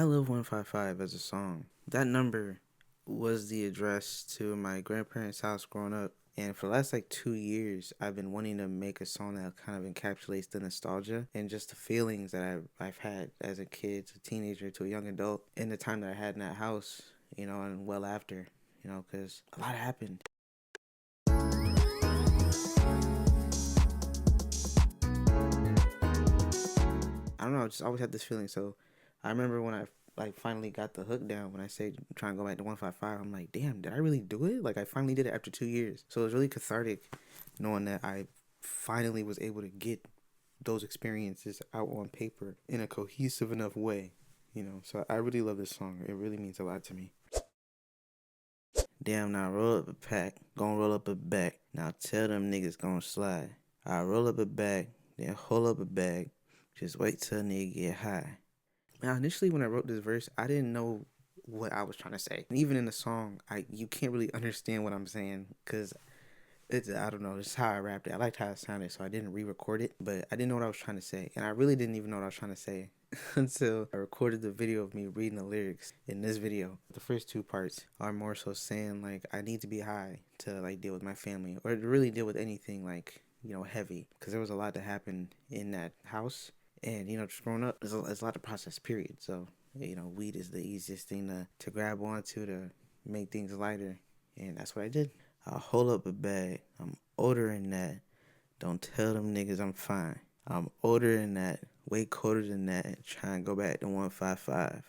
I Love 155 as a song. That number was the address to my grandparents' house growing up. And for the last like 2 years, I've been wanting to make a song that kind of encapsulates the nostalgia and just the feelings that I've had as a kid, to a teenager, to a young adult, and the time that I had in that house, and well after, because a lot happened. I don't know, I just always had this feeling. So I remember when I like finally got the hook down when I say trying to go back to 155, I'm like, damn, did I really do it? Like I finally did it after 2 years. So it was really cathartic knowing that I finally was able to get those experiences out on paper in a cohesive enough way. So I really love this song. It really means a lot to me. Damn, now roll up a pack, gon' roll up a bag. Now tell them niggas gon' slide. I roll up a bag, then hold up a bag. Just wait till a nigga get high. Now, initially when I wrote this verse, I didn't know what I was trying to say. And even in the song, you can't really understand what I'm saying because I don't know, it's how I rapped it. I liked how it sounded, so I didn't re-record it, but I didn't know what I was trying to say. And I really didn't even know what I was trying to say until I recorded the video of me reading the lyrics in this video. The first two parts are more so saying like I need to be high to like deal with my family or to really deal with anything like, heavy, because there was a lot that happened in that house. And, just growing up, there's a lot of process, period. So, weed is the easiest thing to grab onto to make things lighter. And that's what I did. I'll hold up a bag. I'm ordering that. Don't tell them niggas I'm fine. I'm ordering that. Way colder than that. Try and go back to 155.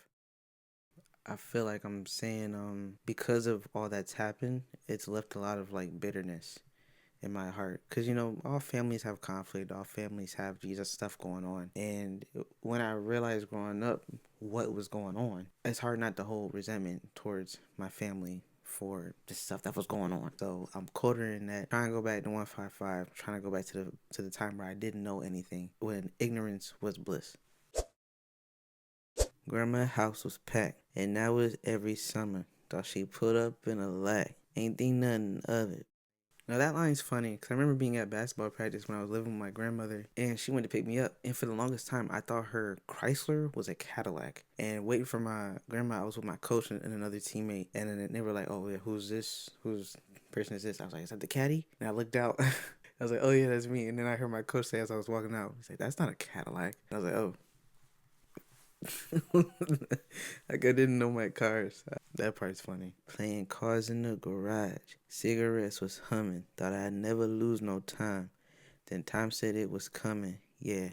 I feel like I'm saying, because of all that's happened, it's left a lot of like bitterness in my heart, because all families have conflict, all families have Jesus stuff going on, and when I realized growing up what was going on, it's hard not to hold resentment towards my family for the stuff that was going on. So I'm quartering that, trying to go back to 155, trying to go back to the time where I didn't know anything, when ignorance was bliss. Grandma's house was packed, and that was every summer. Thought she put up in a lack, ain't think nothing of it. Now that line's funny because I remember being at basketball practice when I was living with my grandmother, and she went to pick me up. And for the longest time, I thought her Chrysler was a Cadillac. And waiting for my grandma, I was with my coach and another teammate, and then they were like, "Oh yeah, who's this? Whose person is this?" I was like, "Is that the caddy?" And I looked out. I was like, "Oh yeah, that's me." And then I heard my coach say as I was walking out, he's like, "That's not a Cadillac." And I was like, "Oh." Like I didn't know my cars. That part's funny. Playing cars in the garage. Cigarettes was humming. Thought I'd never lose no time. Then time said it was coming. Yeah.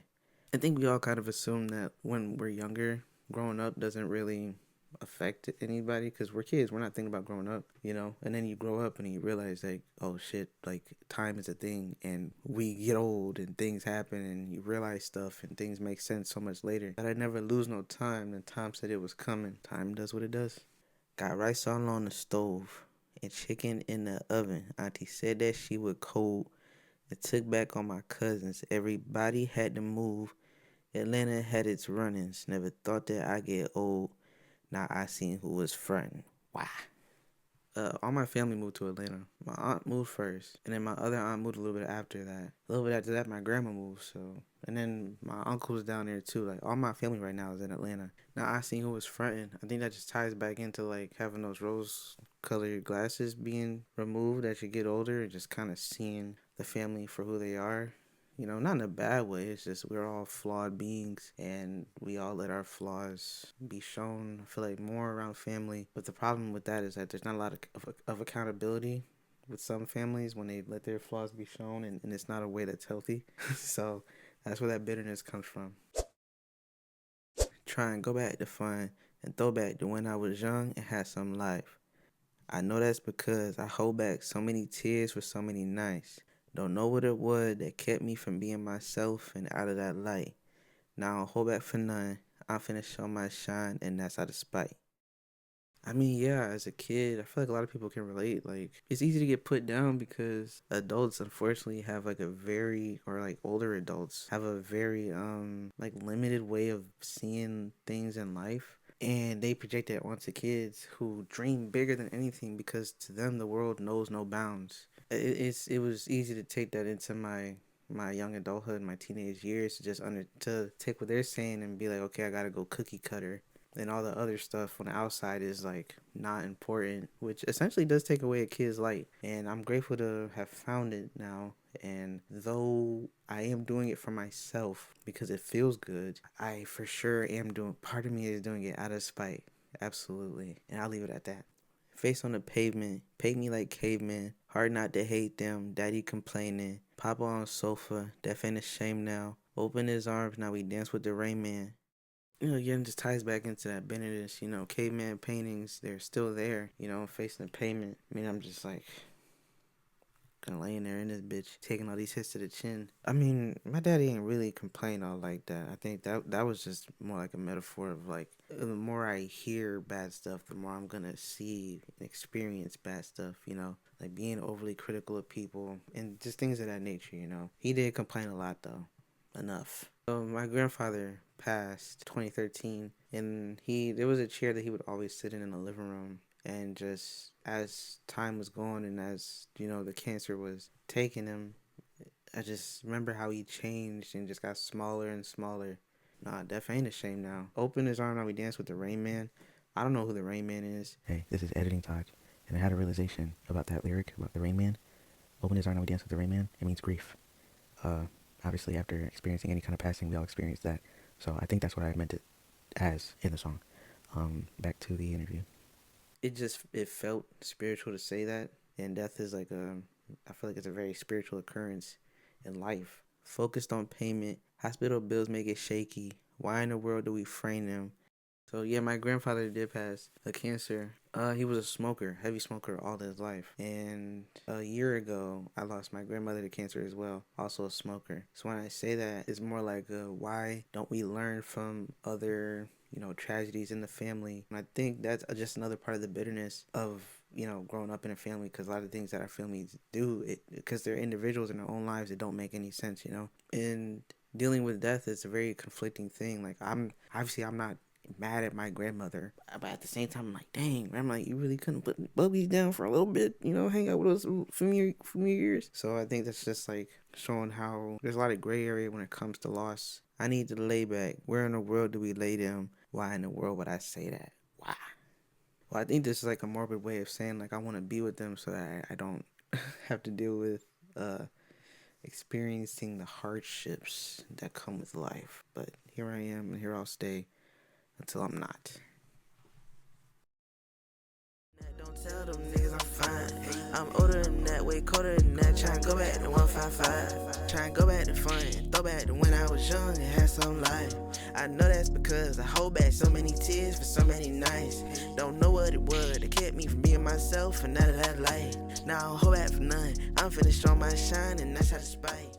I think we all kind of assume that when we're younger, growing up doesn't really affect anybody because we're kids. We're not thinking about growing up. And then you grow up and you realize like, oh shit, like time is a thing, and we get old and things happen and you realize stuff and things make sense so much later. But I never lose no time. And time said it was coming. Time does what it does. Got rice all on the stove and chicken in the oven. Auntie said that she would cold. It took back on my cousins. Everybody had to move. Atlanta had its run-ins. Never thought that I'd get old. Now I seen who was frontin'. Wow. All my family moved to Atlanta. My aunt moved first, and then my other aunt moved a little bit after that. A little bit after that, my grandma moved. So, and then my uncle was down there too. Like all my family right now is in Atlanta. Now I seen who was frontin'. I think that just ties back into like having those rose-colored glasses being removed as you get older, and just kind of seeing the family for who they are. Not in a bad way. It's just we're all flawed beings and we all let our flaws be shown. I feel like more around family. But the problem with that is that there's not a lot of accountability with some families when they let their flaws be shown, and it's not a way that's healthy. So that's where that bitterness comes from. Try and go back to fun and throw back to when I was young and had some life. I know that's because I hold back so many tears for so many nights. Don't know what it was that kept me from being myself and out of that light. Now I don't hold back for none. I'm finna show my shine, and that's out of spite. I mean, yeah, as a kid, I feel like a lot of people can relate. Like, it's easy to get put down because adults, unfortunately, have like a very, or like older adults, have a very, like limited way of seeing things in life. And they project that onto kids who dream bigger than anything because to them, the world knows no bounds. It was easy to take that into my young adulthood, my teenage years, to just to take what they're saying and be like, okay, I gotta go cookie cutter and all the other stuff on the outside is like not important, which essentially does take away a kid's life. And I'm grateful to have found it now. And though I am doing it for myself because it feels good, I for sure am doing, part of me is doing it out of spite. Absolutely. And I'll leave it at that. Face on the pavement, pay me like cavemen. Hard not to hate them, daddy complaining. Papa on sofa, deaf ain't ashamed now. Open his arms, now we dance with the Rain Man. Again, just ties back into that bitterness, caveman paintings, they're still there, facing the pavement. I mean, I'm just like, kind of laying there in this bitch, taking all these hits to the chin. I mean, my daddy ain't really complain all like that. I think that was just more like a metaphor of like, the more I hear bad stuff, the more I'm gonna see and experience bad stuff, like being overly critical of people and just things of that nature, He did complain a lot though, enough. So my grandfather passed 2013, and there was a chair that he would always sit in the living room. And just as time was going and as, the cancer was taking him, I just remember how he changed and just got smaller and smaller. Nah, Def ain't ashamed now. Open his arm, now we dance with the Rain Man. I don't know who the Rain Man is. Hey, this is Editing Talk, and I had a realization about that lyric, about the Rain Man. Open his arm, now we dance with the Rain Man. It means grief. Obviously, after experiencing any kind of passing, we all experience that. So I think that's what I meant it as in the song. Back to the interview. It felt spiritual to say that, and death is like I feel like it's a very spiritual occurrence in life. Focused on payment, hospital bills make it shaky. Why in the world do we frame them? So yeah, my grandfather did pass of cancer. He was a smoker, heavy smoker all his life. And a year ago, I lost my grandmother to cancer as well, also a smoker. So when I say that, it's more like, why don't we learn from other, tragedies in the family? And I think that's just another part of the bitterness of, growing up in a family, because a lot of things that our families do, because they're individuals in their own lives, it don't make any sense, And dealing with death is a very conflicting thing. Like, I'm not mad at my grandmother, but at the same time I'm like, dang, I'm like, you really couldn't put Bubby down for a little bit, hang out with us for years. So I think that's just like showing how there's a lot of gray area when it comes to loss. I need to lay back. Where in the world do we lay them? Why in the world would I say that? Why? Well, I think this is like a morbid way of saying like I want to be with them so that I don't have to deal with experiencing the hardships that come with life. But here I am, and here I'll stay until I'm not. Don't tell them niggas I'm fine. I'm older than that, way colder than that. Tryna go back to 155. Tryna go back to fun. Throw back to when I was young and had some life. I know that's because I hold back so many tears for so many nights. Don't know what it was that kept me from being myself and out of that light. Now I don't hold back for none. I'm finna show my shine and that's how to spite.